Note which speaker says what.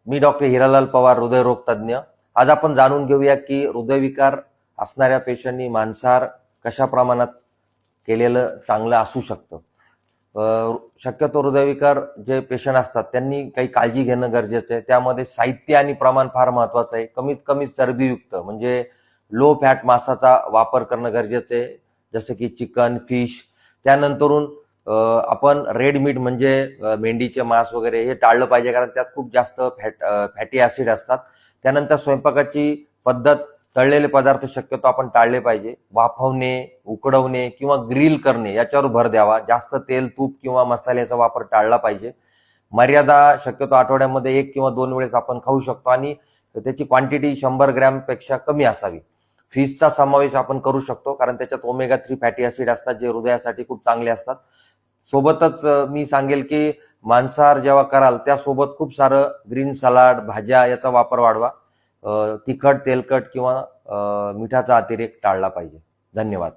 Speaker 1: मी doctor Hiralal Pawar, हृदयरोग तज्ज्ञ. आज आपण जाणून घेऊया की हृदयविकार असणाऱ्या पेशंटनी मांसाहार कशा प्रमाणात केलेलं चांगलं असू शकतं. शक्यतो हृदयविकार जे पेशंट असतात त्यांनी काही काळजी घेणं गरजेचं आहे. त्यामध्ये साहित्य आणि प्रमाण फार महत्वाचं आहे. कमीत कमी चरबीयुक्त म्हणजे लो फॅट मांसाचा वापर करणं गरजेचं आहे, जसं की चिकन, फिश. त्यानंतरून आपण रेड मीट म्हणजे मेंढीचे मांस वगैरे हे टाळलं पाहिजे, कारण त्यात खूप जास्त फॅटी ऍसिड असतात. त्यानंतर स्वयंपाकाची पद्धत, तळलेले पदार्थ शक्यतो आपण टाळले पाहिजे. वाफवणे, उकडवणे किंवा ग्रिल करणे याच्यावर भर द्यावा. जास्त तेल, तूप किंवा मसाल्याचा वापर टाळला पाहिजे. मर्यादा शक्यतो आठवड्यामध्ये 1 किंवा 2 वेळेस आपण खाऊ शकतो आणि त्याची क्वांटिटी 100 ग्रॅम पेक्षा कमी असावी. फिशचा समावेश आपण करू शकतो, कारण त्याच्यात ओमेगा 3 फॅटी ऍसिड असतात, जे हृदयासाठी खूप चांगले असतात. सोबतच मी सांगेल की मांसाहार जेव्हा कराल त्यासोबत खूप सारं ग्रीन सलाड, भाज्या याचा वापर वाढवा. तिखट, तेलकट किंवा मिठाचा अतिरेक टाळला पाहिजे. धन्यवाद.